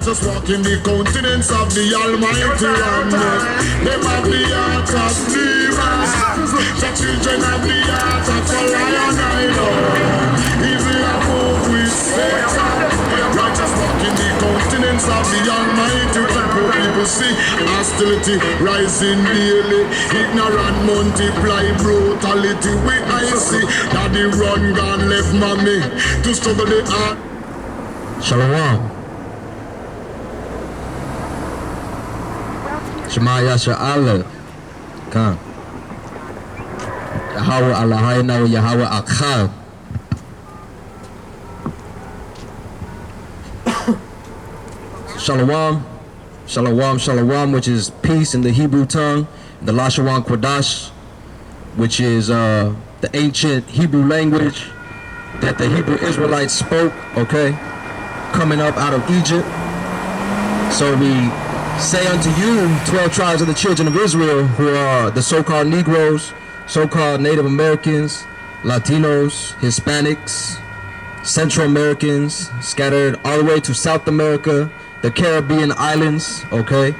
Just walk in the countenance of the Almighty One. Them have the heart of demons. The children have the heart of a lion, I know. Evil a move with Satan. Righteous walk in the countenance of the Almighty One. People see hostility rising daily. Ignorant multiply brutality. We I see that the run gone left mommy to struggle the heart. Shalom. Shema Yasha Allah. Come. Yahweh Allahayna Yahweh Akhad. Shalom. Shalom, shalom, which is peace in the Hebrew tongue. The Lashawan Kodash, which is the ancient Hebrew language that the Hebrew Israelites spoke, okay? Coming up out of Egypt. So we say unto you, 12 tribes of the children of Israel, who are the so-called Negroes, so-called Native Americans, Latinos, Hispanics, Central Americans, scattered all the way to South America, the Caribbean islands, okay?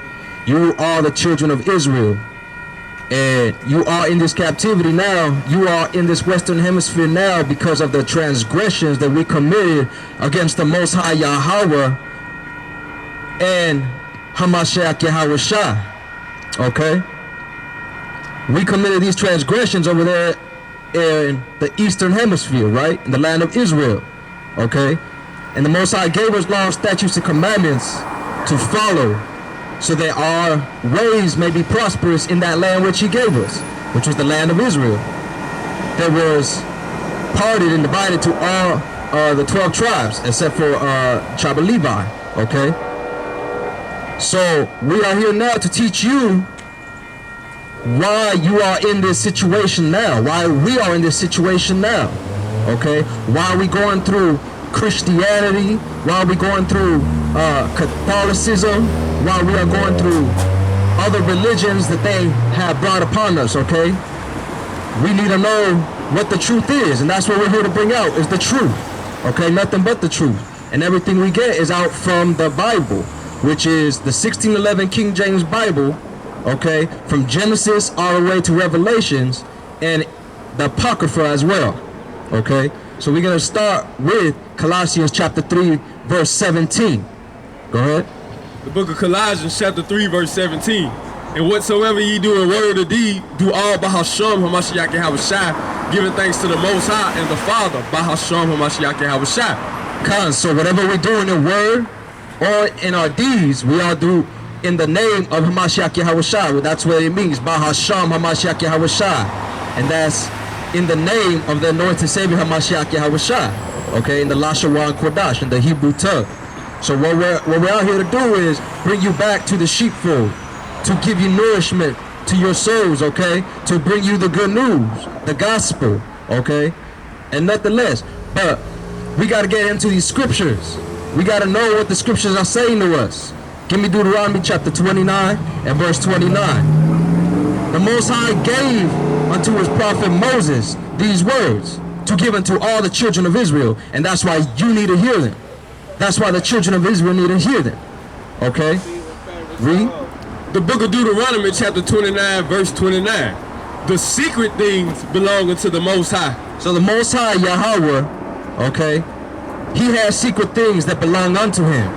You are the children of Israel. And you are in this captivity now. You are in this Western Hemisphere now because of the transgressions that we committed against the Most High Yahweh and Hamashiach Yahweh Shah. Okay? We committed these transgressions over there in the Eastern Hemisphere, right? In the land of Israel. Okay? And the Most High gave us laws, statutes, and commandments to follow, so that our ways may be prosperous in that land which he gave us, which was the land of Israel. That was parted and divided to all the 12 tribes, except for tribe of Levi, okay? So we are here now to teach you why you are in this situation now, why we are in this situation now, okay? Why are we going through Christianity, why are we going through Catholicism, why we are going through other religions that they have brought upon us, okay? We need to know what the truth is, and that's what we're here to bring out, is the truth, okay? Nothing but the truth. And everything we get is out from the Bible, which is the 1611 King James Bible, okay? From Genesis all the way to Revelations, and the Apocrypha as well, okay? So we're going to start with Colossians chapter 3, verse 17. Go ahead. The book of Colossians chapter 3, verse 17. And whatsoever ye do in word or deed, do all by Hashem Hamashiach Yahweh Shai, giving thanks to the Most High and the Father by Hashem Hamashiach Yahweh Shai. So whatever we do in the word or in our deeds, we all do in the name of Hamashiach Yahweh Shai. Well, that's what it means, by Hashem Hamashiach Yahweh Shai. And that's in the name of the anointed Savior Hamashiach Yahweh Shai, okay, in the Lashawan Kodash, in the Hebrew tongue. So what we're out here to do is bring you back to the sheepfold, to give you nourishment to your souls, okay, to bring you the good news, the gospel, okay, and nothing less. But we got to get into these scriptures. We got to know what the scriptures are saying to us. Give me Deuteronomy chapter 29 and verse 29. The Most High gave unto his prophet Moses these words to give unto all the children of Israel, and that's why you need to hear them. That's why the children of Israel need to hear them. Okay? Read. The book of Deuteronomy chapter 29, verse 29. The secret things belong unto the Most High. So the Most High Yahweh, okay, he has secret things that belong unto him.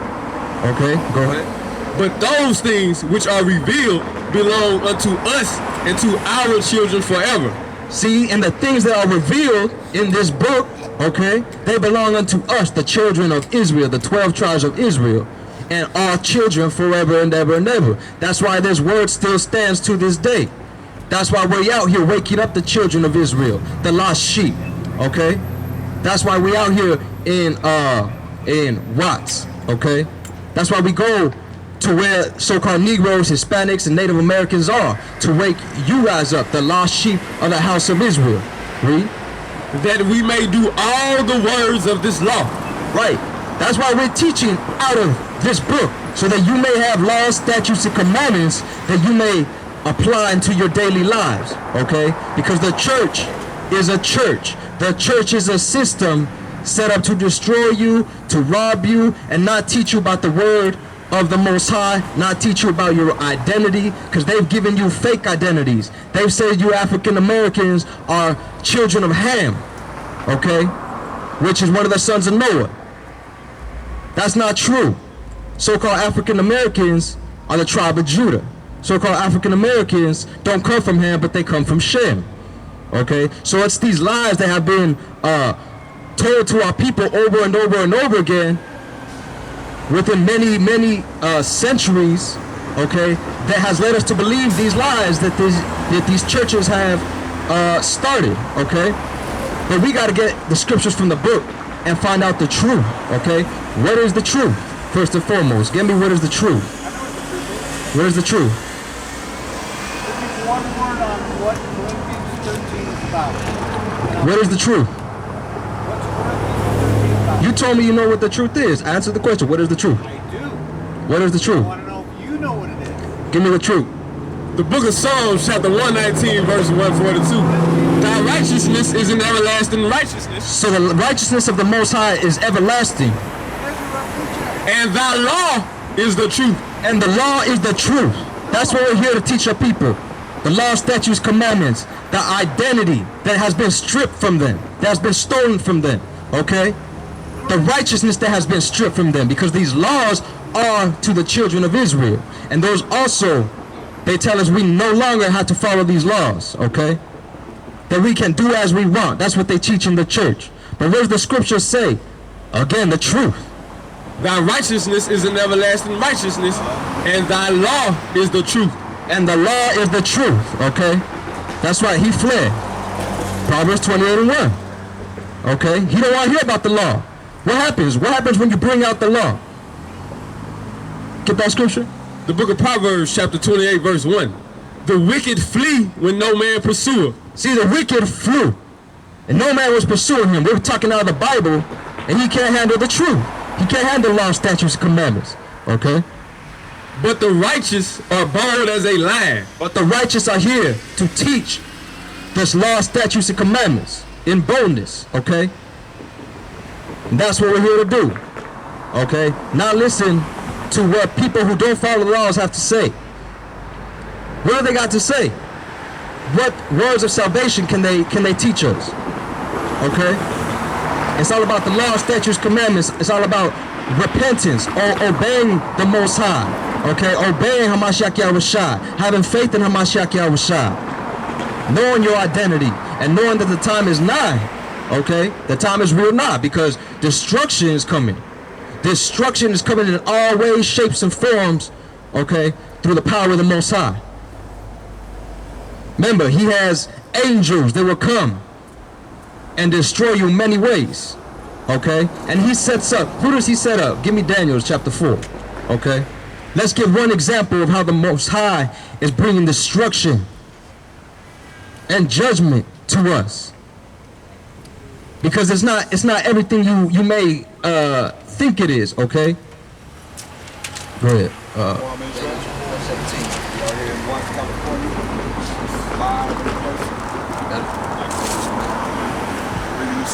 Okay, go ahead. But those things which are revealed belong unto us and to our children forever. See, and the things that are revealed in this book, okay, they belong unto us, the children of Israel, the 12 tribes of Israel, and our children forever and ever and ever. That's why this word still stands to this day. That's why we're out here waking up the children of Israel, the lost sheep, okay? That's why we're out here in Watts, okay? That's why we go to where so-called Negroes, Hispanics, and Native Americans are, to wake you guys up, the lost sheep of the house of Israel. Read. That we may do all the words of this law. Right. That's why we're teaching out of this book, so that you may have laws, statutes, and commandments that you may apply into your daily lives, okay? Because the church is a church. The church is a system set up to destroy you, to rob you, and not teach you about the word of the Most High not teach you about your identity? Because they've given you fake identities. They've said you African Americans are children of Ham, okay, which is one of the sons of Noah. That's not true. So-called African Americans are the tribe of Judah. So-called African Americans don't come from Ham, but they come from Shem. Okay, so it's these lies that have been told to our people over and over and over again within many centuries, okay, that has led us to believe these lies that these churches have started, okay? But we got to get the scriptures from the book and find out the truth, okay? What is the truth, first and foremost? Give me what is the truth. What is the truth? Give me one word on what Corinthians 13 is about. What is the truth? What's Corinthians 13 about? You told me you know what the truth is. Answer the question. What is the truth? I do. What is the I truth? want to know if you know what it is. Give me the truth. The book of Psalms, chapter 119, verse 142. Thy righteousness is an everlasting righteousness, So the righteousness of the Most High is everlasting, and thy law is the truth. and the law is the truth. That's what we're here to teach our people. The law, statutes, commandments, the identity that has been stripped from them, that has been stolen from them, okay? The righteousness that has been stripped from them, because these laws are to the children of Israel. And those also, they tell us we no longer have to follow these laws, okay? That we can do as we want. That's what they teach in the church. But what does the scripture say? Again, the truth. Thy righteousness is an everlasting righteousness, and thy law is the truth. And the law is the truth, okay? That's right, he fled. Proverbs 28:1. Okay? He don't want to hear about the law. What happens? What happens when you bring out the law? Get that scripture? The book of Proverbs, chapter 28, verse 1. The wicked flee when no man pursueth. See, the wicked flew, and no man was pursuing him. We're talking out of the Bible, and he can't handle the truth. He can't handle law, statutes, and commandments, okay? But the righteous are bold as a lion. But the righteous are here to teach this law, statutes, and commandments in boldness, okay? And that's what we're here to do, okay? Now listen to what people who don't follow the laws have to say. What do they got to say? What words of salvation can they teach us? Okay? It's all about the law, statutes, commandments. It's all about repentance or obeying the Most High. Okay? Obeying Hamashiach Yahushua. Having faith in Hamashiach Yahushua. Knowing your identity and knowing that the time is nigh. Okay? The time is real nigh, because destruction is coming. Destruction is coming in all ways, shapes, and forms. Okay? Through the power of the Most High. Remember, he has angels that will come and destroy you in many ways, okay? And he sets up, who does he set up? Give me Daniel chapter 4, okay? Let's give one example of how the Most High is bringing destruction and judgment to us. Because it's not everything you may think it is, okay? Go ahead.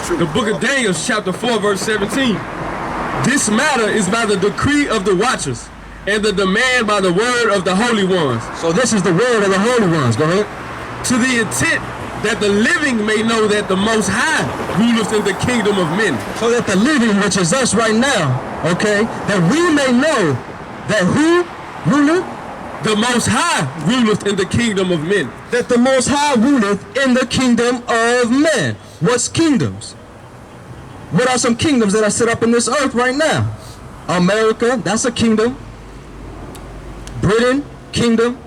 The book of Daniel, chapter 4, verse 17. This matter is by the decree of the watchers, and the demand by the word of the holy ones. So this is the word of the holy ones. Go ahead. To the intent that the living may know that the Most High ruleth in the kingdom of men. So that the living, which is us right now, okay, that we may know that who ruleth? The Most High ruleth in the kingdom of men. That the Most High ruleth in the kingdom of men. What's kingdoms? What are some kingdoms that are set up in this earth right now? America, that's a kingdom. Britain, kingdom.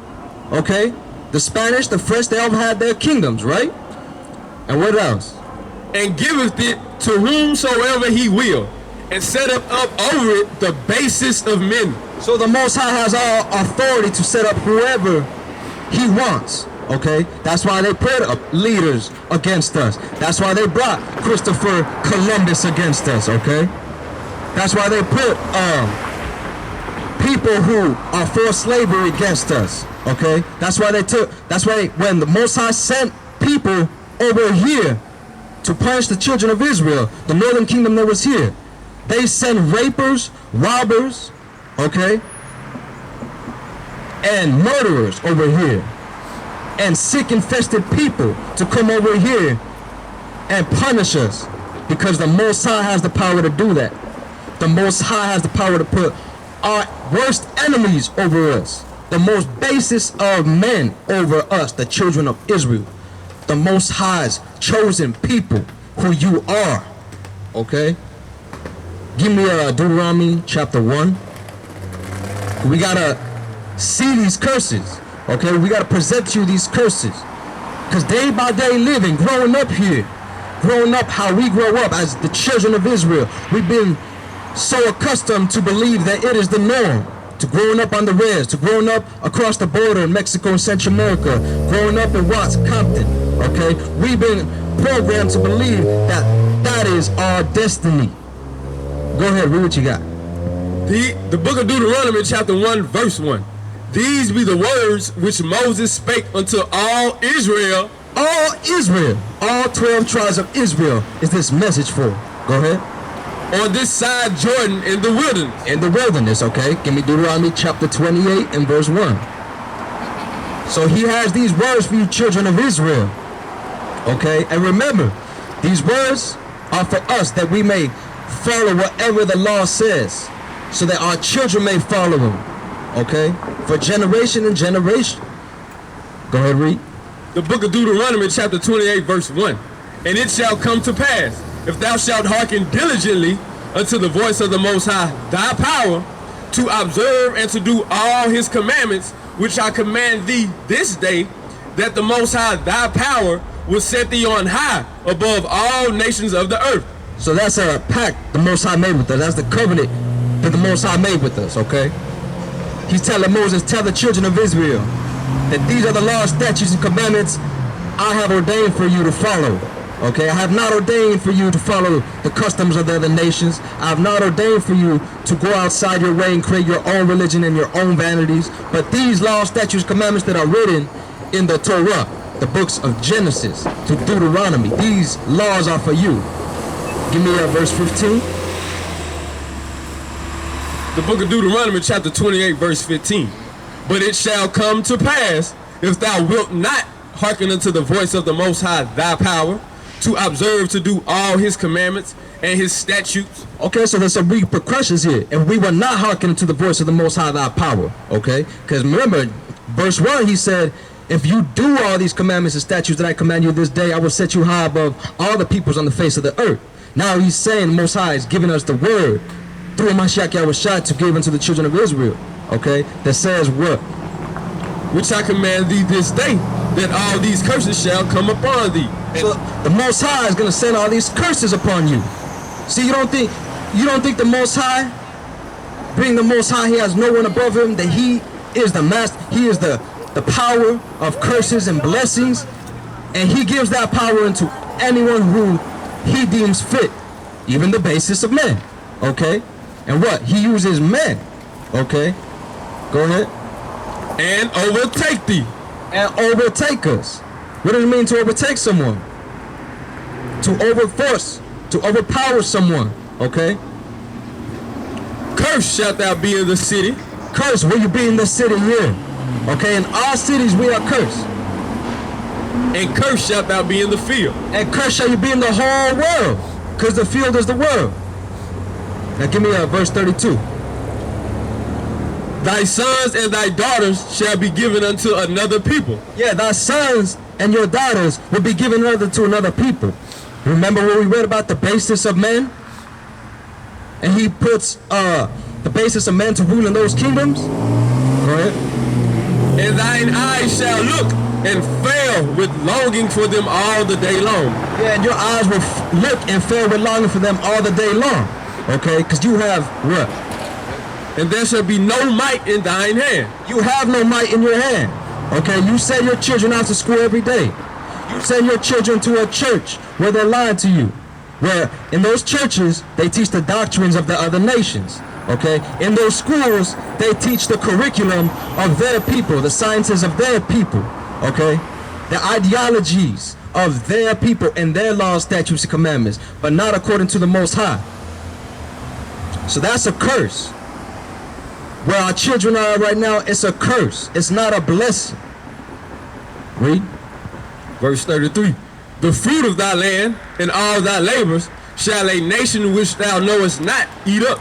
Okay? The Spanish, the French, they all had their kingdoms, right? And what else? And giveth it to whomsoever he will, and setteth up over it the basest of men. So the Most High has all authority to set up whoever he wants. Okay? That's why they put up leaders against us. That's why they brought Christopher Columbus against us. Okay? That's why they put people who are for slavery against us. Okay? That's why when the Most High sent people over here to punish the children of Israel, the northern kingdom that was here, they sent rapers, robbers, okay, and murderers over here, and sick infested people to come over here and punish us, because the Most High has the power to do that. The Most High has the power to put our worst enemies over us, the most basest of men over us, the children of Israel, the Most High's chosen people, who you are. Okay? Give me Deuteronomy chapter 1. We gotta see these curses. Okay? We gotta present to you these curses. Because day by day living, growing up here, growing up how we grow up as the children of Israel, we've been so accustomed to believe that it is the norm, to growing up on the res, to growing up across the border in Mexico and Central America, growing up in Watts, Compton, okay? We've been programmed to believe that that is our destiny. Go ahead, read what you got. The book of Deuteronomy chapter 1 verse 1. These be the words which Moses spake unto all Israel. All Israel, all 12 tribes of Israel is this message for. Go ahead. On this side Jordan in the wilderness. In the wilderness, okay? Give me Deuteronomy chapter 28 and verse 1. So he has these words for you children of Israel. Okay? And remember, these words are for us that we may follow whatever the law says, so that our children may follow them. Okay? For generation and generation. Go ahead, read. The book of Deuteronomy chapter 28 verse 1. And it shall come to pass, if thou shalt hearken diligently unto the voice of the Most High, thy power, to observe and to do all his commandments, which I command thee this day, that the Most High, thy power, will set thee on high above all nations of the earth. So that's a pact the Most High made with us. That's the covenant that the Most High made with us, okay? He's telling Moses, tell the children of Israel that these are the laws, statutes, and commandments I have ordained for you to follow. Okay, I have not ordained for you to follow the customs of the other nations. I have not ordained for you to go outside your way and create your own religion and your own vanities. But these laws, statutes, commandments that are written in the Torah, the books of Genesis to Deuteronomy, these laws are for you. Give me verse 15. The book of Deuteronomy chapter 28 verse 15. But it shall come to pass, if thou wilt not hearken unto the voice of the Most High, thy power, to observe to do all his commandments and his statutes. Okay, so there's some repercussions here. If we were not hearkening to the voice of the Most High, thy power, okay? Because remember, verse 1, he said, if you do all these commandments and statutes that I command you this day, I will set you high above all the peoples on the face of the earth. Now he's saying the Most High is giving us the word through Mashiach Yahushua to give unto the children of Israel, okay? That says what? Which I command thee this day, that all these curses shall come upon thee. So the Most High is going to send all these curses upon you. See, you don't think the Most High, being the Most High, he has no one above him, that he is the master, he is the power of curses and blessings, and he gives that power into anyone who he deems fit, even the basis of men, okay? And what? He uses men, okay? Go ahead. And overtake thee. And overtake us. What does it mean to overtake someone? To overforce, to overpower someone, okay? Cursed shalt thou be in the city. Cursed will you be in the city here, okay? In all cities we are cursed. And cursed shalt thou be in the field. And cursed shall you be in the whole world, because the field is the world. Now give me verse 32. Thy sons and thy daughters shall be given unto another people. Yeah, thy sons and your daughters will be given over to another people. Remember what we read about the basis of men? And he puts the basis of men to rule in those kingdoms? Go ahead. And thine eyes shall look and fail with longing for them all the day long. Yeah, and your eyes will look and fail with longing for them all the day long. Okay, because you have what? And there shall be no might in thine hand. You have no might in your hand. Okay, you send your children out to school every day. You send your children to a church where they're lying to you. Where in those churches, they teach the doctrines of the other nations. Okay, in those schools, they teach the curriculum of their people, the sciences of their people. Okay, the ideologies of their people and their laws, statutes, and commandments, but not according to the Most High. So that's a curse. Where our children are right now, it's a curse. It's not a blessing. Read. Verse 33. The fruit of thy land and all thy labors shall a nation which thou knowest not eat up.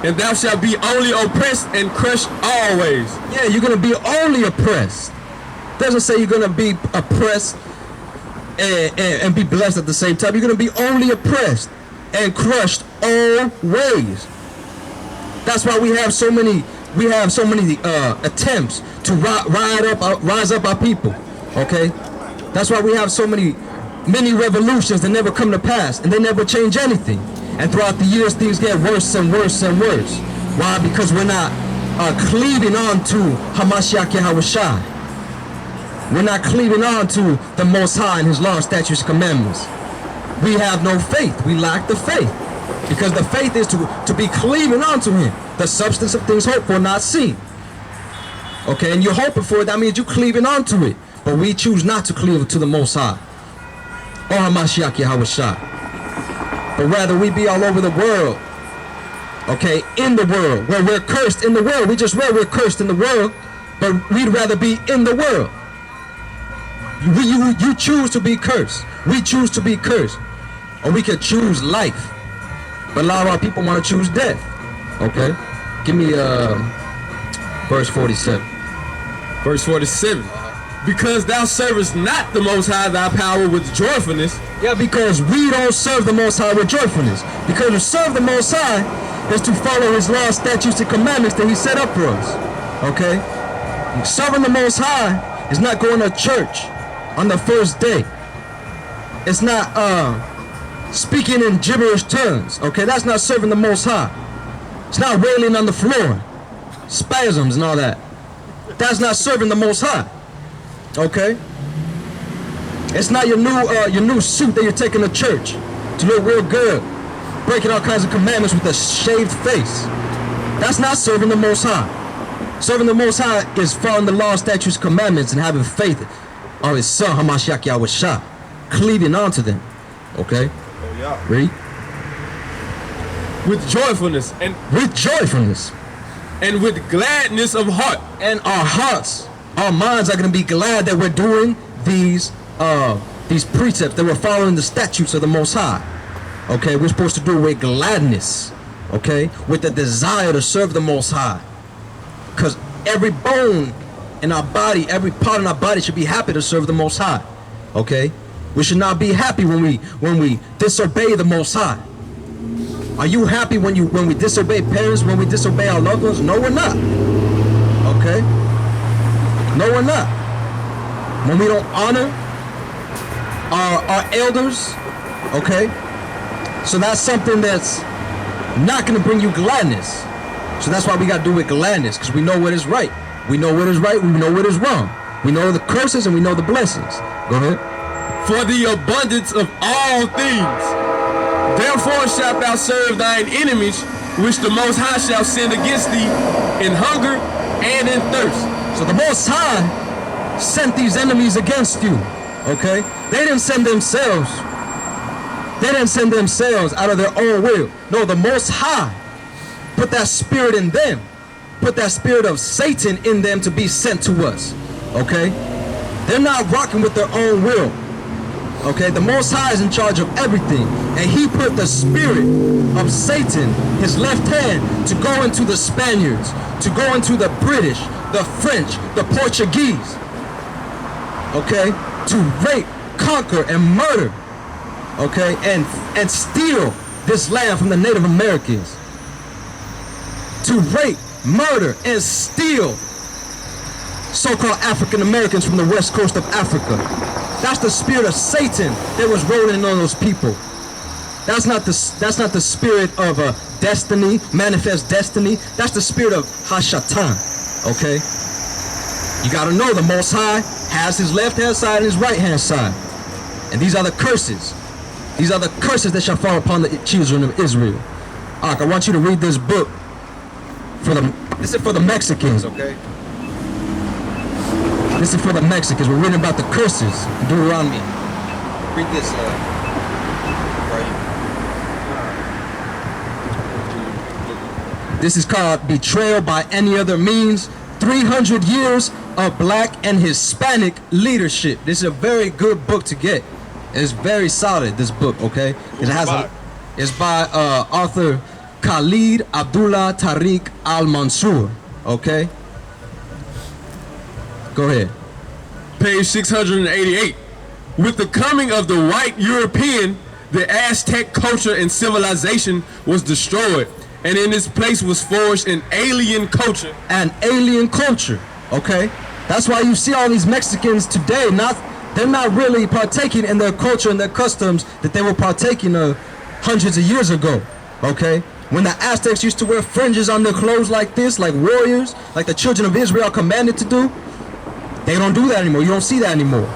And thou shalt be only oppressed and crushed always. Yeah, you're going to be only oppressed. Doesn't say you're going to be oppressed and be blessed at the same time. You're going to be only oppressed and crushed always. That's why we have so many attempts to rise up our people. Okay? That's why we have so many revolutions that never come to pass, and they never change anything. And throughout the years, things get worse and worse and worse. Why? Because we're not cleaving on to Hamashiach Yahushua. We're not cleaving on to the Most High and His law, statutes, commandments. We have no faith. We lack the faith. Because the faith is to be cleaving on to Him. The substance of things hoped for, not seen. Okay, and you're hoping for it, that means you're cleaving on to it. But we choose not to cleave to the Most High. Or Hamashiach Yahushua. But rather we be all over the world, okay, in the world, where we're cursed in the world. We just read we're cursed in the world, but we'd rather be in the world. You choose to be cursed. We choose to be cursed. Or we could choose life. But a lot of our people want to choose death. Okay? Give me verse 47. Verse 47. Because thou servest not the Most High thy power with joyfulness. Yeah, because we don't serve the Most High with joyfulness. Because to serve the Most High is to follow His laws, statutes, and commandments that He set up for us. Okay? Serving the Most High is not going to church on the first day. It's not speaking in gibberish tongues. Okay? That's not serving the Most High. It's not wailing on the floor. Spasms and all that. That's not serving the Most High. Okay? It's not your new suit that you're taking to church to look real good, breaking all kinds of commandments with a shaved face. That's not serving the Most High. Serving the Most High is following the law, statutes, commandments, and having faith on His Son, Hamashiach Yahushua, cleaving onto them. Okay? Oh, yeah. Read. With joyfulness With joyfulness. and with gladness of heart. And our hearts, our minds are going to be glad that we're doing these precepts, that we're following the statutes of the Most High. Okay, we're supposed to do it with gladness. Okay, with the desire to serve the Most High. Because every bone in our body, every part in our body should be happy to serve the Most High. Okay, we should not be happy when we disobey the Most High. Are you happy when we disobey parents, when we disobey our loved ones? No, we're not. Okay. No, we're not. When we don't honor our elders, okay? So that's something that's not going to bring you gladness. So that's why we got to do it with gladness, because we know what is right. We know what is right, we know what is wrong. We know the curses and we know the blessings. Go ahead. For the abundance of all things. Therefore shalt thou serve thine enemies, which the Most High shall send against thee in hunger and in thirst. So the Most High sent these enemies against you, okay? They didn't send themselves. They didn't send themselves out of their own will. No, the Most High put that spirit in them. Put that spirit of Satan in them to be sent to us, okay? They're not rocking with their own will, okay? The Most High is in charge of everything. And He put the spirit of Satan, His left hand, to go into the Spaniards, to go into the British, the French, the Portuguese, okay, to rape, conquer, and murder, okay, and steal this land from the Native Americans, to rape, murder, and steal so-called African Americans from the west coast of Africa. That's the spirit of Satan that was rolling on those people. That's not the spirit of destiny, manifest destiny. That's the spirit of Hashatan. Okay? You gotta know the Most High has His left hand side and His right hand side. And these are the curses. These are the curses that shall fall upon the children of Israel. Ak, I want you to read this book. This is for the Mexicans, okay? This is for the Mexicans. We're reading about the curses in Deuteronomy. Read this, right. This is called Betrayal by Any Other Means. 300 years of black and Hispanic leadership. This is a very good book to get. It's very solid, this book, okay? It's by author Khalid Abdullah Tariq Al-Mansur, okay? Go ahead. Page 688. With the coming of the white European, the Aztec culture and civilization was destroyed, and in its place was forged an alien culture. An alien culture, okay? That's why you see all these Mexicans today, they're not really partaking in their culture and their customs that they were partaking of hundreds of years ago, okay? When the Aztecs used to wear fringes on their clothes like this, like warriors, like the children of Israel commanded to do, they don't do that anymore. You don't see that anymore,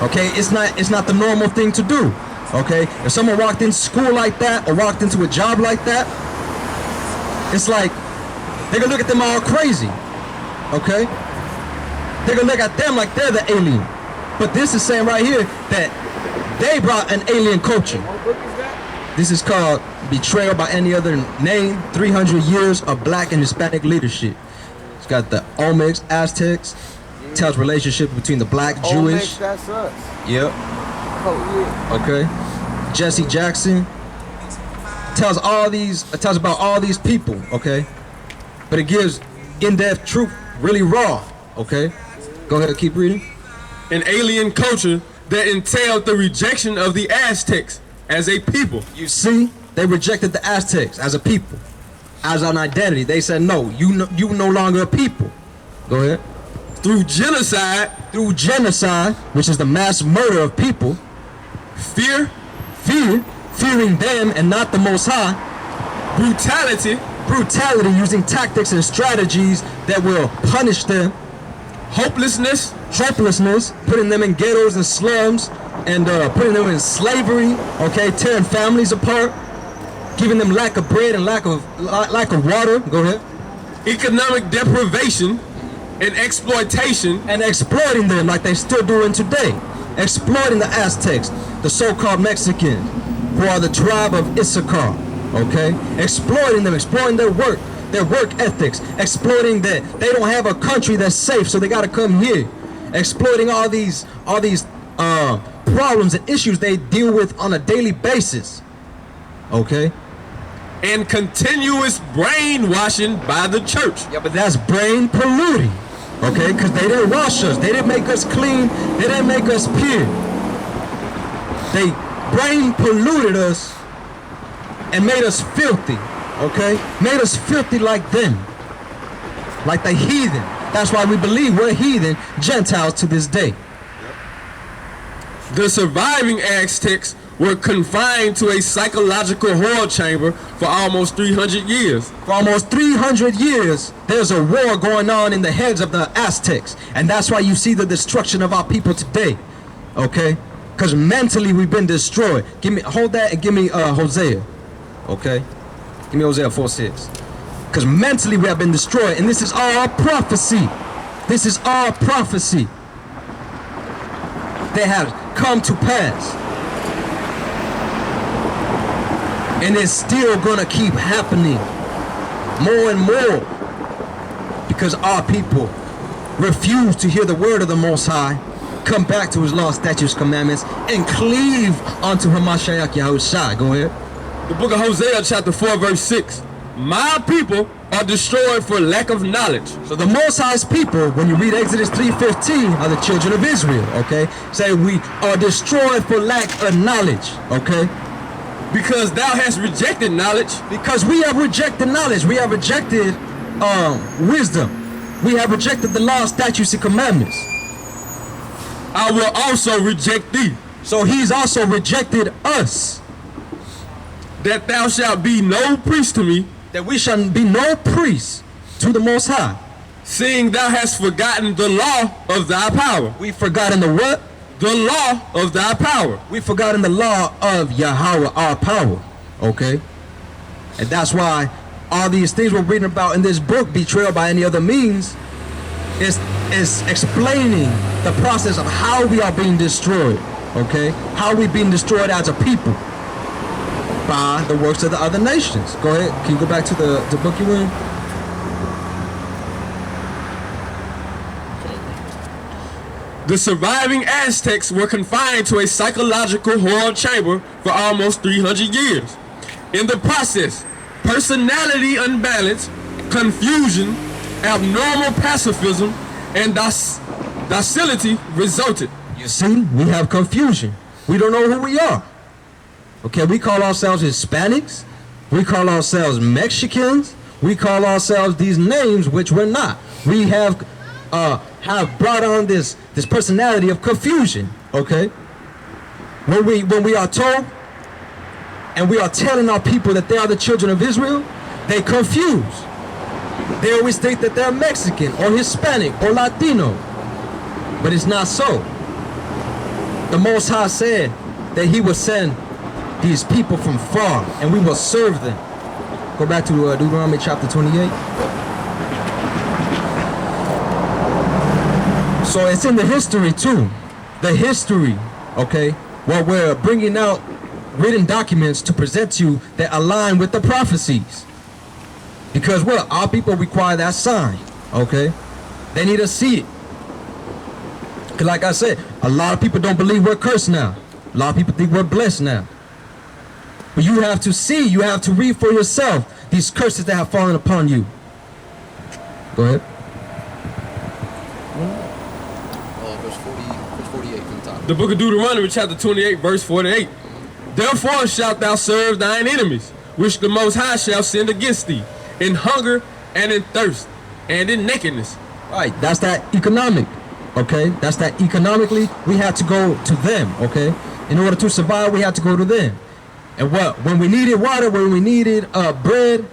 okay? It's not the normal thing to do, okay? If someone walked into school like that or walked into a job like that, it's like they're gonna look at them all crazy, okay? They're gonna look at them like they're the alien. But this is saying right here that they brought an alien culture. What book is that? This is called Betrayal by Any Other Name, 300 Years of Black and Hispanic Leadership. It's got the Olmecs, Aztecs, tells relationship between the black, Jewish. Olmecs, that's us. Yep. Oh, yeah. Okay. Jesse Jackson tells about all these people, okay? But it gives in-depth truth, really raw, okay? Go ahead, keep reading. An alien culture that entailed the rejection of the Aztecs as a people. You see, they rejected the Aztecs as a people, as an identity. They said, no, you no longer a people. Go ahead. Through genocide, Which is the mass murder of people. fearing them and not the Most High. Brutality, using tactics and strategies that will punish them. hopelessness, putting them in ghettos and slums, and putting them in slavery, okay, tearing families apart, giving them lack of bread and lack of water. Go ahead. economic deprivation, and exploitation, And exploiting them like they still doing today. Exploiting the Aztecs, the so-called Mexicans, who are the tribe of Issachar, okay? Exploiting them, exploiting their work ethics, exploiting that they don't have a country that's safe, so they gotta come here. Exploiting all these problems and issues they deal with on a daily basis, okay? and continuous brainwashing by the church. Yeah, but that's brain polluting, okay? Because they didn't wash us. They didn't make us clean. They didn't make us pure. They brain polluted us and made us filthy, okay? Made us filthy like them, like the heathen. That's why we believe we're heathen Gentiles to this day. The surviving Aztecs were confined to a psychological horror chamber for almost 300 years. For almost 300 years, there's a war going on in the heads of the Aztecs. And that's why you see the destruction of our people today, okay? Because mentally we've been destroyed. Hold that and give me Hosea, okay? Give me Hosea 4:6. Because mentally we have been destroyed, and this is all prophecy. This is all prophecy that has come to pass. And it's still gonna keep happening more and more because our people refuse to hear the word of the Most High, come back to his law, statutes, commandments, and cleave unto Hamashiach Yahushua. Go ahead. The book of Hosea chapter 4 verse 6. My people are destroyed for lack of knowledge. So the Most High's people, when you read Exodus 3:15, are the children of Israel, okay? Say we are destroyed for lack of knowledge, okay? Because thou hast rejected knowledge. Because we have rejected knowledge. We have rejected wisdom. We have rejected the law, statutes, and commandments. I will also reject thee. So he's also rejected us. That thou shalt be no priest to me. That we shall be no priests to the Most High. Seeing thou hast forgotten the law of thy power. We've forgotten the what? The law of thy power. We've forgotten the law of Yahweh, our power. Okay? And that's why all these things we're reading about in this book, Betrayal by Any Other Means, is explaining the process of how we are being destroyed. Okay? How we're being destroyed as a people. by the works of the other nations. Go ahead. Can you go back to the book you in? The surviving Aztecs were confined to a psychological horror chamber for almost 300 years. In the process, personality unbalance, confusion, abnormal pacifism, and docility resulted. You see, we have confusion. We don't know who we are. Okay, we call ourselves Hispanics. We call ourselves Mexicans. We call ourselves these names which we're not. We have brought on this personality of confusion. Okay, when we are told and we are telling our people that they are the children of Israel, they confuse. They always think that they're Mexican or Hispanic or Latino, but it's not so. The Most High said that He would send these people from far, and we will serve them. Go back to Deuteronomy chapter 28. So it's in the history too. The history, okay? Well, we're bringing out written documents to present to you that align with the prophecies. Because what? Our people require that sign, okay? They need to see it. Because like I said, a lot of people don't believe we're cursed now. A lot of people think we're blessed now. But you have to see, you have to read for yourself these curses that have fallen upon you. Go ahead. Verse 48 from the top. The book of Deuteronomy, chapter 28, verse 48. Therefore shalt thou serve thine enemies, which the Most High shall send against thee, in hunger and in thirst and in nakedness. Right, that's that economic, okay? That's that economically, we had to go to them, okay? In order to survive, we had to go to them. And what? When we needed water, when we needed bread,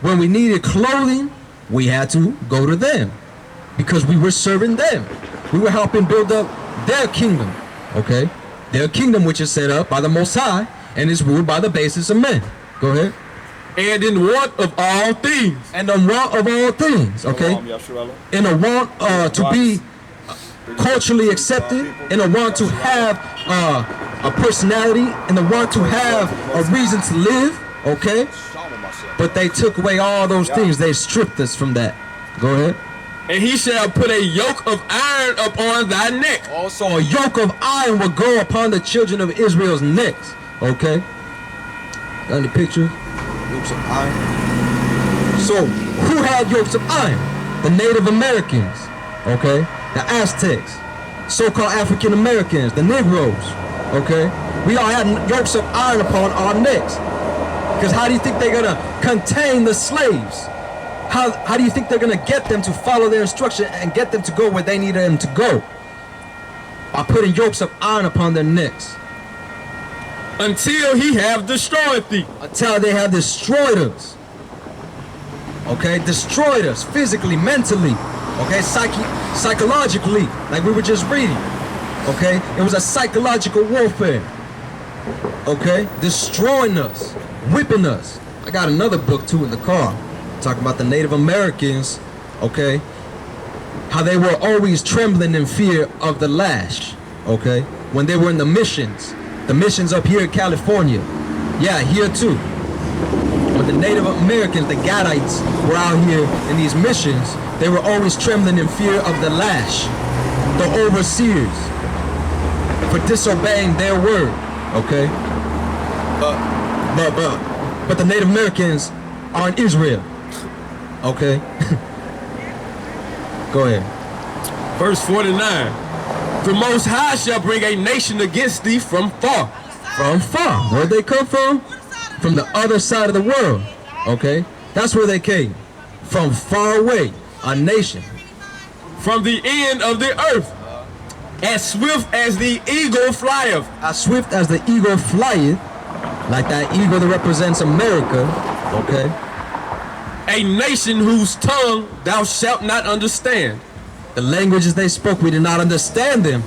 when we needed clothing, we had to go to them. Because we were serving them. We were helping build up their kingdom, okay? Their kingdom which is set up by the Most High and is ruled by the basis of men. Go ahead. And in want of all things. And in want of all things, okay? In a want to be culturally accepted, in a want to have a personality, in a want to have a reason to live, okay? But they took away all those things. They stripped us from that. Go ahead. And he shall put a yoke of iron upon thy neck. Also, a yoke of iron will go upon the children of Israel's necks, okay? Got any pictures? Yokes of iron. So, who had yokes of iron? The Native Americans, okay? The Aztecs, so-called African Americans, the Negroes, okay? We all had yokes of iron upon our necks. Because how do you think they're gonna contain the slaves? How do you think they're gonna get them to follow their instruction and get them to go where they need them to go? By putting yokes of iron upon their necks. Until he have destroyed thee. Until they have destroyed us. Okay, destroyed us physically, mentally, okay, psychologically, like we were just reading. Okay, it was a psychological warfare. Okay, destroying us, whipping us. I got another book too in the car, talking about the Native Americans. Okay, how they were always trembling in fear of the lash. Okay, when they were in the missions up here in California, yeah, here too. When the Native Americans, the Gadites, were out here in these missions, they were always trembling in fear of the lash, the overseers, for disobeying their word. Okay, but the Native Americans are in Israel. Okay, go ahead. Verse 49. The Most High shall bring a nation against thee from far. From far. Where'd they come from? From the other side of the world. Okay, that's where they came. From far away. A nation. From the end of the earth. As swift as the eagle flieth. As swift as the eagle flieth. Like that eagle that represents America. Okay. A nation whose tongue thou shalt not understand. The languages they spoke, we did not understand them.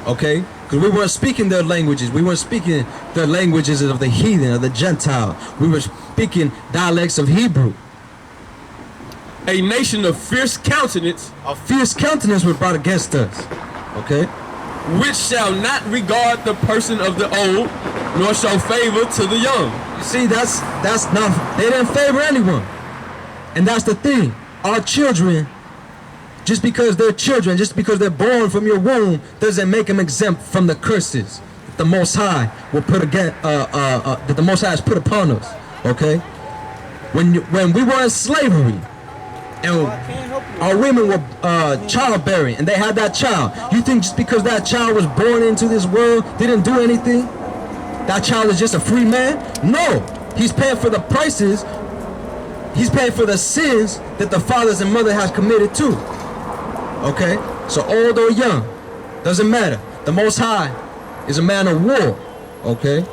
Okay? Because we weren't speaking their languages. We weren't speaking the languages of the heathen, of the Gentile. We were speaking dialects of Hebrew. A nation of fierce countenance. A fierce countenance was brought against us. Okay? Which shall not regard the person of the old. nor show favor to the young. You see, that's not, they didn't favor anyone. And that's the thing. Our children, just because they're children, just because they're born from your womb, doesn't make them exempt from the curses that the Most High will put again, that the Most High has put upon us. Okay? When we were in slavery, and our women were childbearing, and they had that child, you think just because that child was born into this world, didn't do anything, that child is just a free man? No, he's paying for the prices. He's paying for the sins that the fathers and mother has committed too. Okay, so old or young, doesn't matter. The Most High is a man of war. Okay,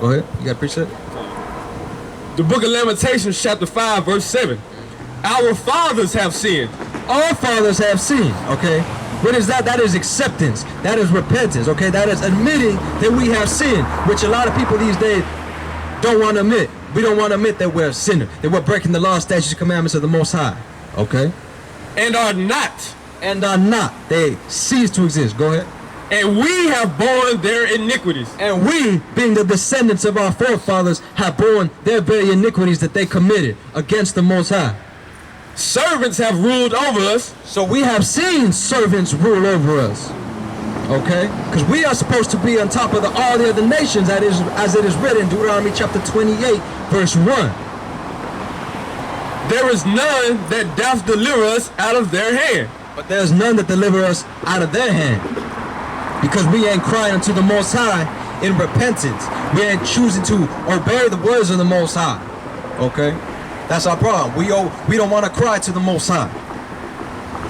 go ahead. You got to preach that? The book of Lamentations, chapter 5, verse 7. Our fathers have sinned. All fathers have sinned. Okay, what is that? That is acceptance. That is repentance. Okay, that is admitting that we have sinned, which a lot of people these days don't want to admit. We don't want to admit that we're a sinner, that we're breaking the law, statutes, commandments of the Most High. Okay, And are not. and are not. They cease to exist. Go ahead. And we have borne their iniquities. And we, being the descendants of our forefathers, have borne their very iniquities that they committed against the Most High. Servants have ruled over us. So we have seen servants rule over us. Okay? Because we are supposed to be on top of all the other nations, as it is written in Deuteronomy chapter 28, verse 1. There is none that doth deliver us out of their hand. But there's none that deliver us out of their hand. Because we ain't crying unto the Most High in repentance. We ain't choosing to obey the words of the Most High. Okay? That's our problem. We don't want to cry to the Most High.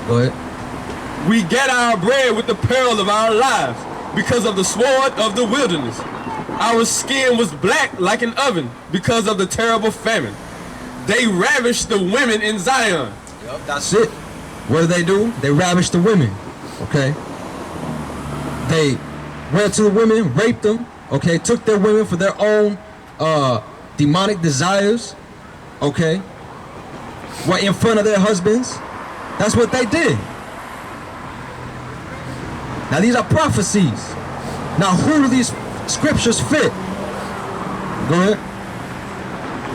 Go ahead. We get our bread with the peril of our lives because of the sword of the wilderness. Our skin was black like an oven because of the terrible famine. They ravished the women in Zion. Yep, that's it. What do? They ravished the women. Okay? They went to the women, raped them, okay, took their women for their own demonic desires, okay, were in front of their husbands. That's what they did. Now these are prophecies. Now who do these scriptures fit? Go ahead.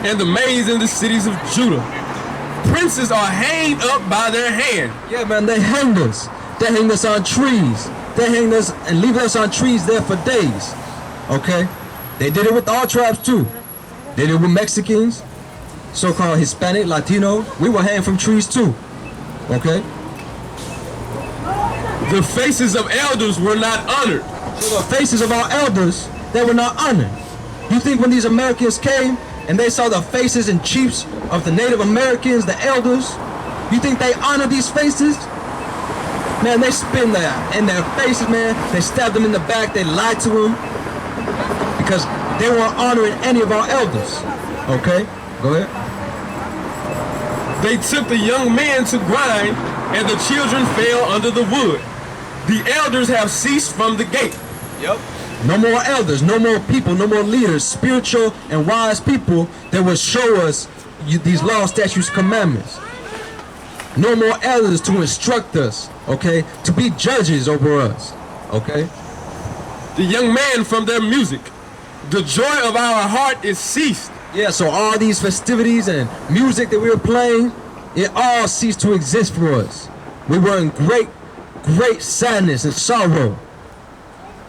And the maids in the cities of Judah. Princes are hanged up by their hand. Yeah, man, they hanged us. They hanged us on trees. They hanged us and leave us on trees there for days. Okay? They did it with all tribes too. They did it with Mexicans, so-called Hispanic, Latino. We were hanged from trees too. Okay? The faces of elders were not honored. So the faces of our elders, they were not honored. You think when these Americans came and they saw the faces and chiefs of the Native Americans, the elders, you think they honor these faces? Man, they spit in their faces, man. They stabbed them in the back. They lied to them because they weren't honoring any of our elders. Okay, go ahead. They took the young men to grind, and the children fell under the wood. The elders have ceased from the gate. Yep. No more elders, no more people, no more leaders, spiritual and wise people that will show us these laws, statutes, commandments. No more elders to instruct us, okay, to be judges over us, okay. The young men from their music. The joy of our heart is ceased. Yeah, so all these festivities and music that we were playing, it all ceased to exist for us. We were in great sadness and sorrow,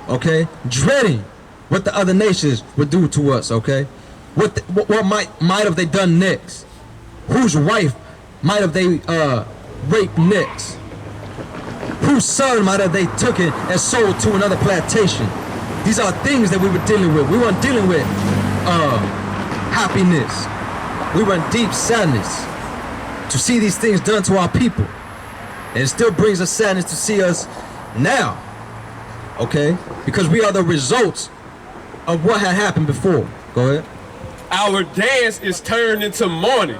okay, dreading what the other nations would do to us, okay. What might have they done next? Whose wife might have they raped next? Whose son might have they taken and sold to another plantation? These are things that we were dealing with. We weren't dealing with happiness. We were in deep sadness to see these things done to our people. And it still brings us sadness to see us now, okay? Because we are the results of what had happened before. Go ahead. Our dance is turned into mourning.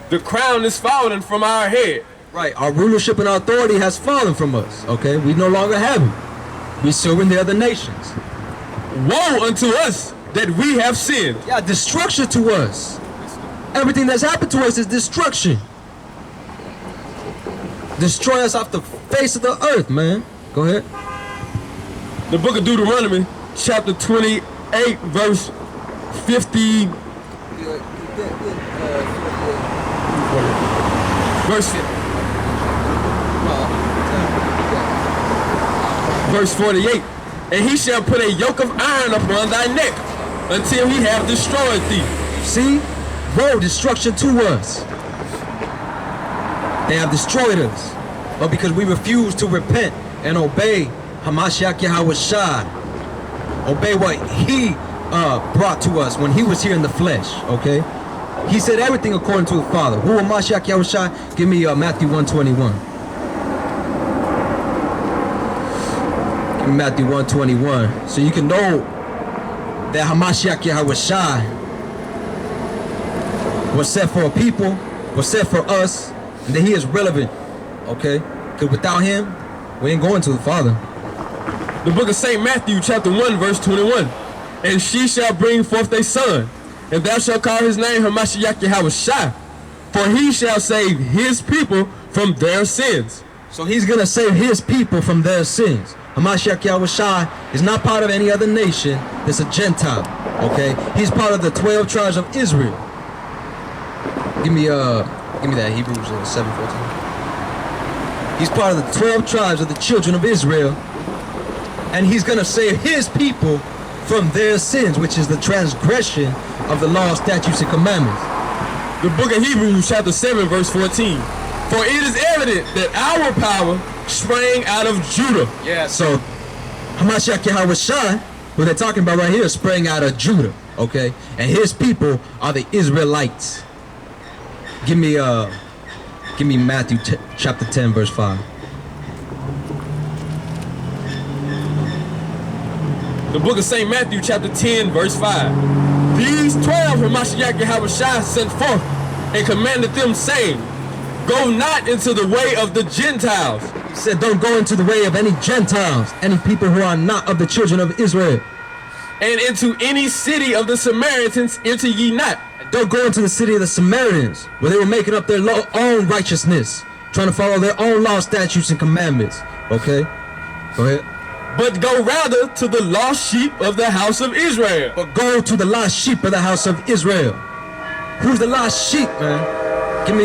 The crown is fallen from our head. Right, our rulership and our authority has fallen from us, okay? We no longer have it. We serve in the other nations. Woe unto us that we have sinned. Yeah, destruction to us. Everything that's happened to us is destruction. Destroy us off the face of the earth, man. Go ahead. The book of Deuteronomy, chapter 28, 8, verse 50. Verse 48. And he shall put a yoke of iron upon thy neck until he have destroyed thee. See? Woe, destruction to us. They have destroyed us. But because we refuse to repent and obey Hamashiach Yahweh Shai, obey what he brought to us when he was here in the flesh, okay? He said everything according to the Father. Who Hamashiach Yahweh Shai? Give me Matthew 1:21. Give me Matthew 1:21. So you can know that Hamashiach Yahweh Shai was set for a people, was set for us, and that he is relevant, okay? Because without him, we ain't going to the Father. The book of St. Matthew, chapter 1, verse 21. And she shall bring forth a son, and thou shalt call his name Hamashiach Yahweh Shai, for he shall save his people from their sins. So he's going to save his people from their sins. Hamashiach Yahweh Shai is not part of any other nation that's a Gentile, okay? He's part of the 12 tribes of Israel. Give me that Hebrews 7:14. He's part of the 12 tribes of the children of Israel, and he's going to save his people from their sins, which is the transgression of the law, statutes, and commandments. The book of Hebrews, chapter 7, verse 14. For it is evident that our power sprang out of Judah. Yeah, so Hamashiach Yahweh Shai, who they're talking about right here, sprang out of Judah, okay? And his people are the Israelites. Give me Matthew chapter 10, verse 5. The book of St. Matthew, chapter 10, verse 5. These 12 Hamashiach Yahweh Shai sent forth and commanded them, saying, Go not into the way of the Gentiles. He said, don't go into the way of any Gentiles, any people who are not of the children of Israel. And into any city of the Samaritans enter ye not. Don't go into the city of the Samaritans, where they were making up their own righteousness, trying to follow their own law, statutes, and commandments. Okay? Go ahead. But go rather to the lost sheep of the house of Israel. But go to the lost sheep of the house of Israel. Who's the lost sheep, man? Give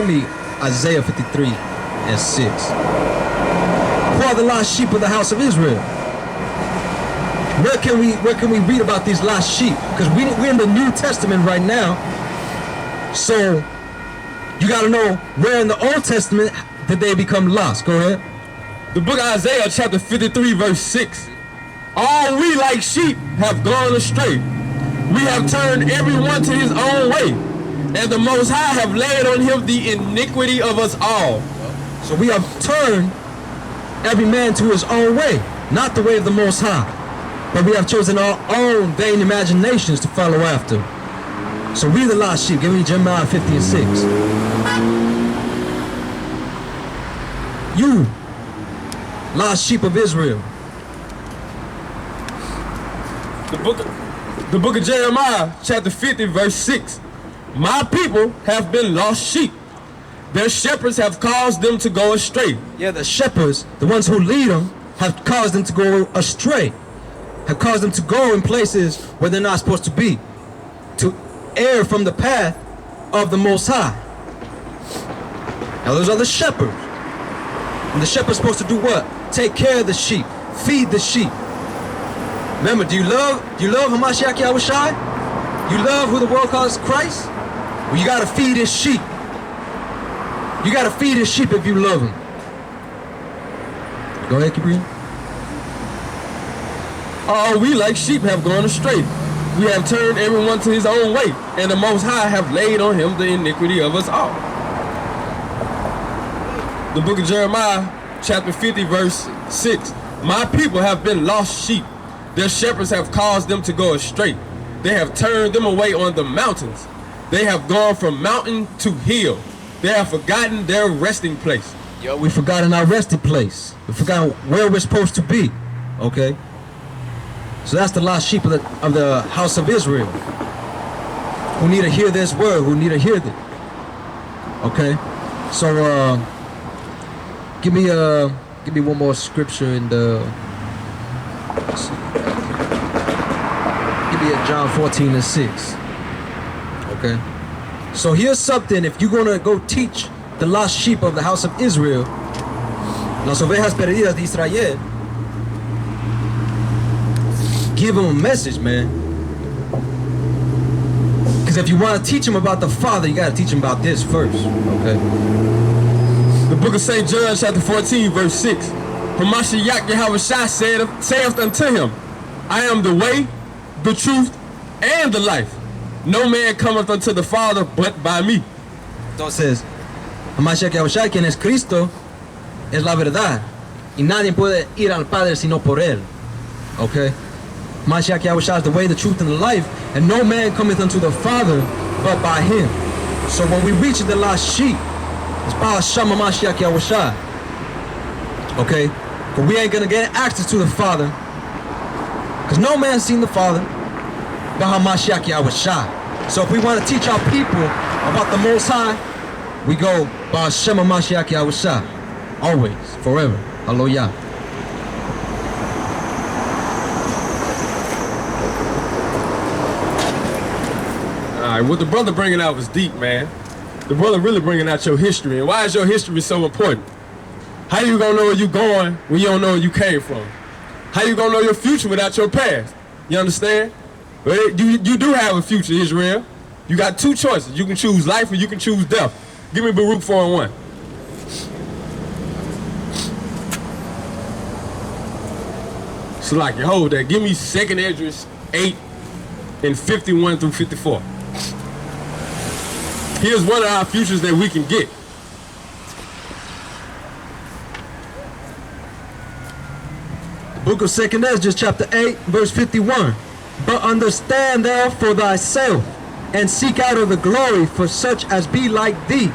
me Isaiah 53 and 6. Who are the lost sheep of the house of Israel? Where can we read about these lost sheep? Because we're in the New Testament right now. So you got to know where in the Old Testament did they become lost. Go ahead. The book of Isaiah, chapter 53, verse 6. All we like sheep have gone astray. We have turned everyone to his own way, and the Most High have laid on him the iniquity of us all. So we have turned every man to his own way, not the way of the Most High. But we have chosen our own vain imaginations to follow after. So we the lost sheep. Give me Jeremiah 50 and 6. You, lost sheep of Israel. The book of Jeremiah, chapter 50, verse 6. My people have been lost sheep. Their shepherds have caused them to go astray. Yeah, the shepherds, the ones who lead them, have caused them to go astray. Have caused them to go in places where they're not supposed to be. To err from the path of the Most High. Now those are the shepherds. And the shepherd's supposed to do what? Take care of the sheep. Feed the sheep. Remember, do you love Hamashiach Yahweh Shai? You love who the world calls Christ? Well, you gotta feed his sheep. You gotta feed his sheep if you love him. Go ahead, keep reading. All we like sheep have gone astray. We have turned everyone to his own way, and the Most High have laid on him the iniquity of us all. The book of Jeremiah, chapter 50, verse 6. My people have been lost sheep. Their shepherds have caused them to go astray. They have turned them away on the mountains. They have gone from mountain to hill. They have forgotten their resting place. Yo, we've forgotten our resting place. We've forgotten where we're supposed to be. Okay? So that's the lost sheep of the house of Israel, who need to hear this word, who need to hear this. Okay? So give me one more scripture in the to be at John 14 and 6. Okay? So here's something, if you're going to go teach the lost sheep of the house of Israel, las ovejas perdidas de Israel, give them a message, man. Because if you want to teach them about the Father, you got to teach them about this first. Okay? The book of St. John, chapter 14, verse 6. Hamashiach Yahweh Shai saith unto him, I am the way, the truth, and the life. No man cometh unto the Father but by me. Entonces, Hamashiach Yahushua, quien es Cristo, es la verdad. Y nadie puede ir al Padre sino por él. Okay? Hamashiach Yahushua is the way, the truth, and the life. And no man cometh unto the Father but by him. So when we reach the lost sheep, it's by Hashem Hamashiach Yahushua. Okay? But we ain't gonna get access to the Father, because no man's seen the Father but Hamashiach Yahushua. So if we want to teach our people about the Most High, we go by Hashem Hamashiach Yahushua. Always, forever. Hallelujah. All right, what the brother bringing out was deep, man. The brother really bringing out your history. And why is your history so important? How you gonna know where you going when you don't know where you came from? How you gonna know your future without your past? You understand? Well, you do have a future, Israel. You got two choices. You can choose life or you can choose death. Give me Baruch 4:1. So like you hold that. Give me 2nd Esdras 8 and 51 through 54. Here's one of our futures that we can get. Book of 2nd Esdras, chapter 8, verse 51. But understand thou for thyself, and seek out of the glory for such as be like thee.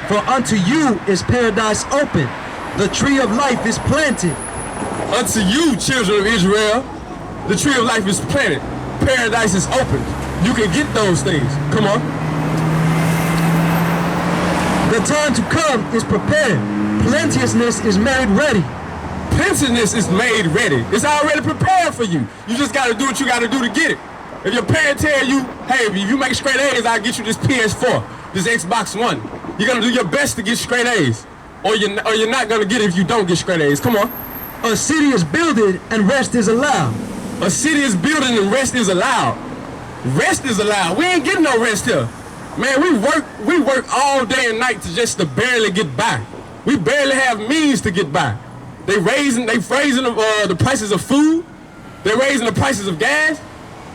For unto you is paradise open, the tree of life is planted. Unto you, children of Israel, the tree of life is planted. Paradise is open. You can get those things. Come on. The time to come is prepared. Plenteousness is made ready. Plenteousness is made ready. It's already prepared for you. You just got to do what you got to do to get it. If your parent tell you, hey, if you make straight A's, I'll get you this PS4, this Xbox One. You're going to do your best to get straight A's. Or you're not going to get it if you don't get straight A's. Come on. A city is builded and rest is allowed. A city is building and rest is allowed. Rest is allowed. We ain't getting no rest here. Man, we work all day and night to barely get by. We barely have means to get by. They raising the prices of food. They're raising the prices of gas.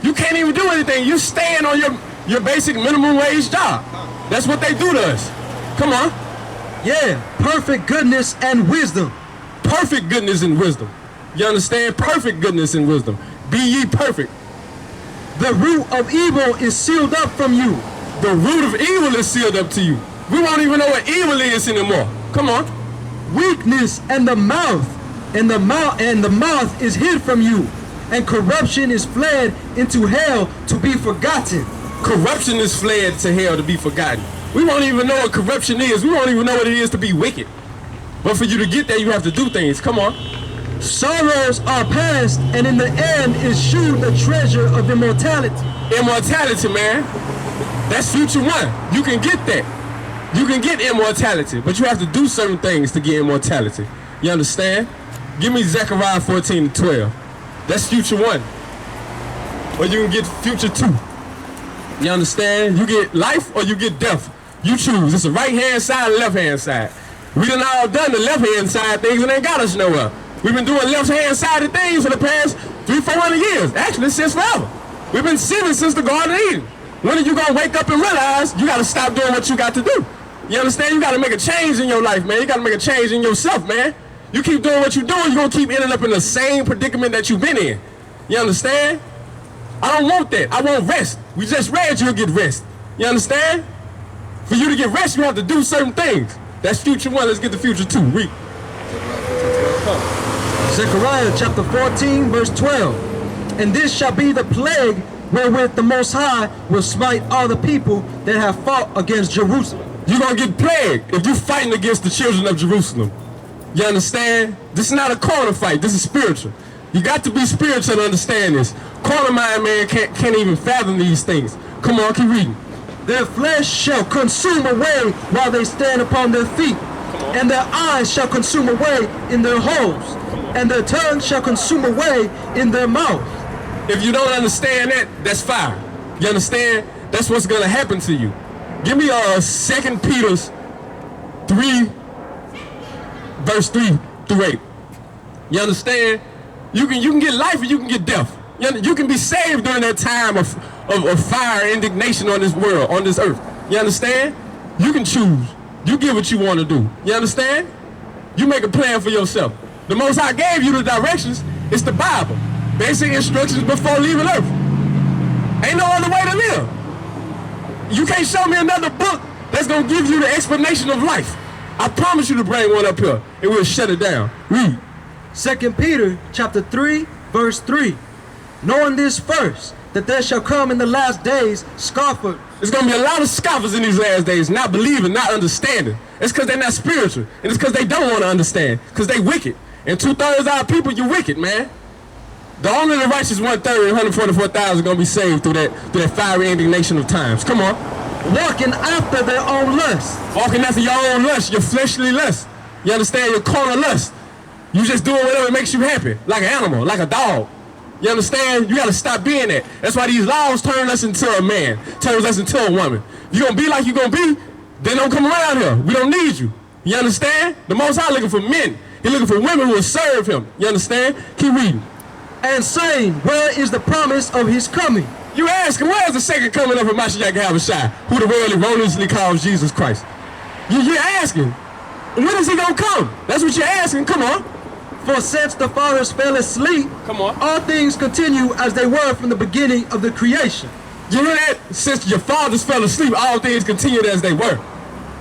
You can't even do anything. You're staying on your basic minimum wage job. That's what they do to us. Come on. Yeah, perfect goodness and wisdom. Perfect goodness and wisdom. You understand? Perfect goodness and wisdom. Be ye perfect. The root of evil is sealed up from you. The root of evil is sealed up to you. We won't even know what evil is anymore. Come on. Weakness and the mouth is hid from you, and corruption is fled into hell to be forgotten. Corruption is fled to hell to be forgotten. We won't even know what corruption is. We won't even know what it is to be wicked. But for you to get there, you have to do things. Come on. Sorrows are past, and in the end is shewed the treasure of immortality. Immortality, man. That's future one. You can get that. You can get immortality, but you have to do certain things to get immortality. You understand? Give me Zechariah 14:12. That's future one. Or you can get future 2. You understand? You get life or you get death. You choose. It's a right-hand side and left-hand side. We done all done the left-hand side things and ain't got us nowhere. We've been doing left-hand side of things for the past 300-400 years. Actually, since forever. We've been sinning since the Garden of Eden. When are you gonna wake up and realize you gotta stop doing what you got to do? You understand? You gotta make a change in your life, man. You gotta make a change in yourself, man. You keep doing what you're doing, you're gonna keep ending up in the same predicament that you've been in. You understand? I don't want that. I want rest. We just read you'll get rest. You understand? For you to get rest, you have to do certain things. That's future 1. Let's get to future 2. Read. Zechariah chapter 14, verse 12. And this shall be the plague wherewith the Most High will smite all the people that have fought against Jerusalem. You're going to get plagued if you're fighting against the children of Jerusalem. You understand? This is not a corner fight. This is spiritual. You got to be spiritual to understand this. Carnal mind man can't even fathom these things. Come on, keep reading. Their flesh shall consume away while they stand upon their feet, and their eyes shall consume away in their holes, and their tongue shall consume away in their mouth. If you don't understand that, that's fire. You understand? That's what's gonna happen to you. Give me 2 Peter 3, verse 3 through 8. You understand? You can get life or you can get death. You can be saved during that time of fire and indignation on this world, on this earth. You understand? You can choose. You get what you want to do. You understand? You make a plan for yourself. The Most High gave you the directions. It's the Bible. Basic instructions before leaving earth. Ain't no other way to live. You can't show me another book that's going to give you the explanation of life. I promise you to bring one up here and we'll shut it down. Read. 2 Peter chapter 3, verse 3. Knowing this first, that there shall come in the last days scoffers. There's going to be a lot of scoffers in these last days, not believing, not understanding. It's because they're not spiritual. And it's because they don't want to understand, because they wicked. And 2/3 of our people, you wicked, man. The only the righteous 1/3 and 144,000 are going to be saved through that fiery indignation of times. Come on. Walking after their own lust. Walking after your own lust, your fleshly lust. You understand? Your carnal lust. You just doing whatever makes you happy, like an animal, like a dog. You understand? You got to stop being that. That's why these laws turn us into a man, turns us into a woman. You're going to be like you're going to be, then don't come around here. We don't need you. You understand? The Most High looking for men. He's looking for women who will serve him. You understand? Keep reading. And saying, where is the promise of his coming? You asking, where is the second coming of Mashiach Yahushua, who the world erroneously calls Jesus Christ? You're asking, when is he going to come? That's what you're asking. Come on. For since the fathers fell asleep, Come on. all things continue as they were from the beginning of the creation. You hear that? Since your fathers fell asleep, all things continued as they were.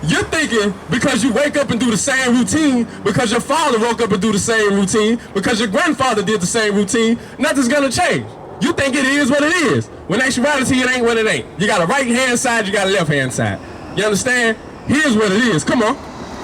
You're thinking because you wake up and do the same routine, because your father woke up and do the same routine, because your grandfather did the same routine, nothing's gonna change. You think it is what it is. When actuality, it ain't what it ain't. You got a right hand side, you got a left hand side. You understand? Here's what it is. Come on.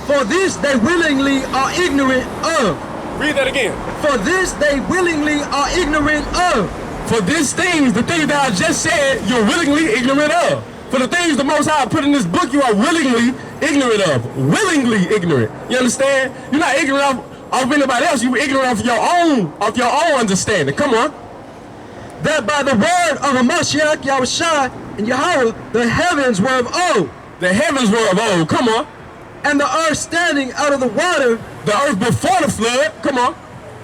For this they willingly are ignorant of. Read that again. For this they willingly are ignorant of. For these things, the things that I just said, you're willingly ignorant of. For the things the Most High put in this book, you are willingly ignorant of. Willingly ignorant. You understand? You're not ignorant of anybody else. You're ignorant of your own understanding. Come on. That by the word of Mashiach Yahushua and Yahweh, the heavens were of old. The heavens were of old. Come on. And the earth standing out of the water. The earth before the flood. Come on.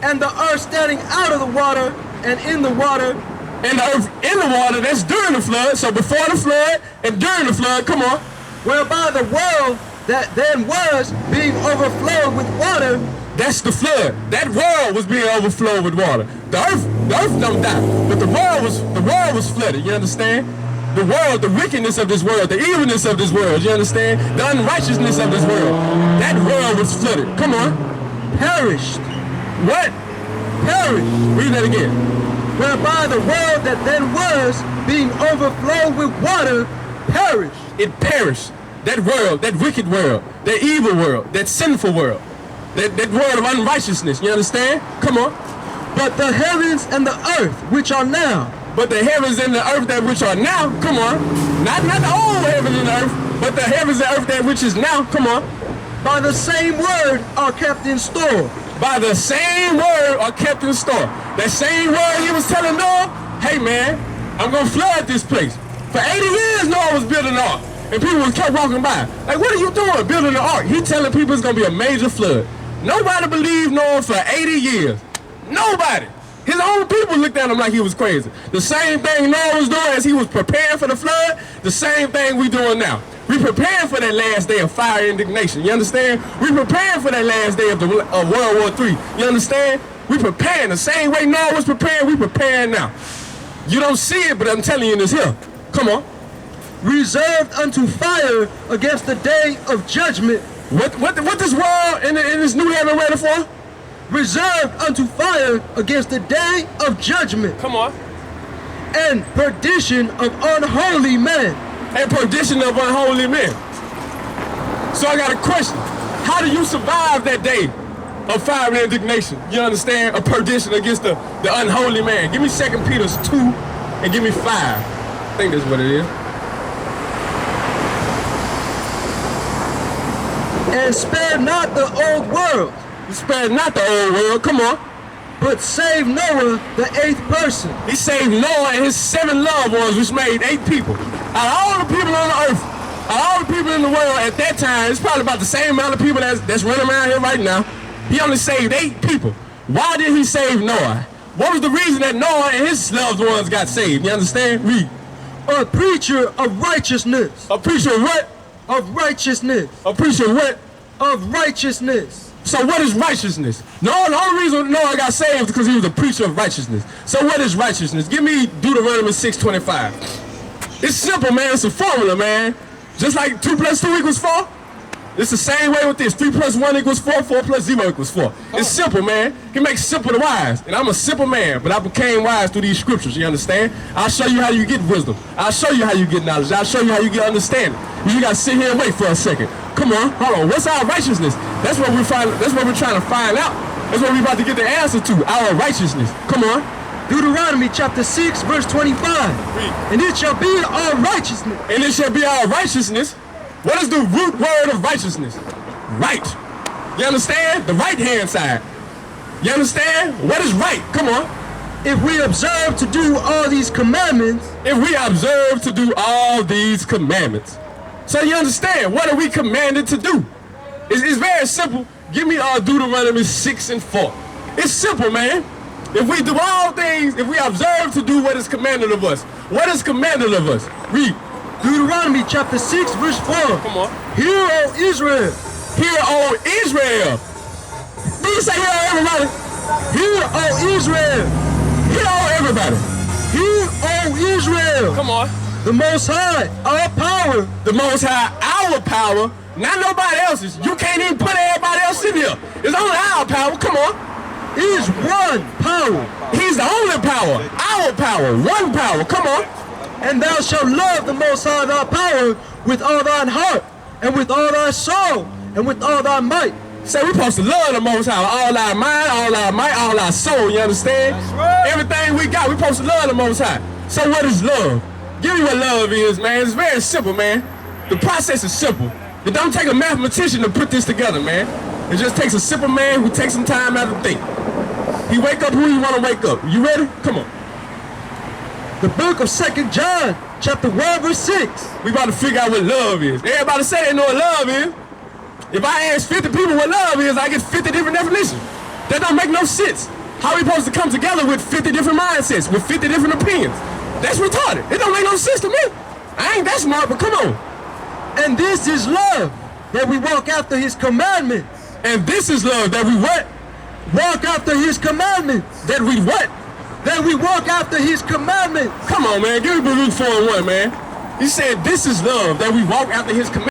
And the earth standing out of the water and in the water. And the earth in the water, that's during the flood. So before the flood and during the flood, come on. Whereby the world that then was being overflowed with water. That's the flood. That world was being overflowed with water. The earth don't die, but the world was flooded. You understand? The world, the wickedness of this world, the evilness of this world. You understand? The unrighteousness of this world. That world was flooded. Come on. Perished. What? Perished. Read that again. Whereby the world that then was being overflowed with water perished. It perished. That world, that wicked world, that evil world, that sinful world, that world of unrighteousness. You understand? Come on. But the heavens and the earth, which are now. But the heavens and the earth that which are now, come on. Not the old heavens and the earth, but the heavens and earth that which is now, come on. By the same word are kept in store. By the same word are kept in store. That same word he was telling Noah, hey man, I'm gonna flood this place. For 80 years Noah was building an ark. And people kept walking by. Like, what are you doing building an ark? He telling people it's gonna be a major flood. Nobody believed Noah for 80 years. Nobody. His own people looked at him like he was crazy. The same thing Noah was doing as he was preparing for the flood, the same thing we doing now. We preparing for that last day of fire and indignation. You understand? We preparing for that last day of World War III. You understand? We preparing the same way Noah was preparing. We preparing now. You don't see it, but I'm telling you this here. Come on. Reserved unto fire against the day of judgment. What this world and this new heaven ready for? Reserved unto fire against the day of judgment. Come on. And perdition of unholy men. And perdition of unholy men. So I got a question. How do you survive that day of fire and indignation. You understand? A perdition against the unholy man. Give me 2 Peter 2 and give me 5. I think that's what it is. And spare not the old world, Spare not the old world. Come on. but save Noah, the 8th person. He saved Noah and his 7 loved ones, which made 8 people. Out of all the people on the earth, out of all the people in the world at that time, it's probably about the same amount of people that's running around here right now. He only saved 8 people. Why did he save Noah? What was the reason that Noah and his loved ones got saved? You understand? Read. A preacher of righteousness. A preacher of what? Of righteousness. A preacher of what? Of righteousness. So what is righteousness? No, the only reason Noah got saved is because he was a preacher of righteousness. So what is righteousness? Give me Deuteronomy 6:25. It's simple, man. It's a formula, man. Just like 2 + 2 = 4. It's the same way with this. 3 + 1 = 4. 4 + 0 = 4. It's simple, man. He makes simple the wise. And I'm a simple man, but I became wise through these scriptures. You understand? I'll show you how you get wisdom. I'll show you how you get knowledge. I'll show you how you get understanding. You gotta sit here and wait for a second. Come on, hold on. What's our righteousness? That's what we're trying to find out. That's what we're about to get the answer to. Our righteousness. Come on. Deuteronomy chapter 6, verse 25. Read. And it shall be our righteousness. And it shall be our righteousness. What is the root word of righteousness? Right. You understand? The right hand side. You understand? What is right? Come on. If we observe to do all these commandments, If we observe to do all these commandments. So you understand, what are we commanded to do? It's very simple. Give me Deuteronomy 6:4. It's simple, man. If we do all things, if we observe to do what is commanded of us. What is commanded of us? Read. Deuteronomy chapter 6, verse 4. Come on. Hear, O Israel. Hear, O Israel. Did you say hear, O everybody? Hear, O Israel. Hear, O everybody. Hear, O Israel. Come on. The Most High, our power, The Most High, our power, not nobody else's. You can't even put everybody else in here. It's only our power. Come on. is one power. He's the only power. Our power. One power. Come on. And thou shalt love the Most High thy power with all thine heart, and with all thy soul, and with all thy might. Say we're supposed to love the Most High. All our mind, all our might, all our soul. You understand? Everything we got, we're supposed to love the Most High. So what is love? Give me what love is, man. It's very simple, man. The process is simple. It don't take a mathematician to put this together, man. It just takes a simple man who takes some time out to think. He wake up who he want to wake up. You ready? Come on. The book of 2 John, chapter 1, verse 6. We about to figure out what love is. Everybody say they know what love is. If I ask 50 people what love is, I get 50 different definitions. That don't make no sense. How are we supposed to come together with 50 different mindsets, with 50 different opinions? That's retarded. It don't make no sense to me. I ain't that smart, but come on. And this is love, that we walk after his commandments. And this is love, that we what? Walk after his commandments. That we what? That we walk after his commandments. Come on, man. Give me Baruch 4:1, man. He said, this is love, that we walk after his commandments.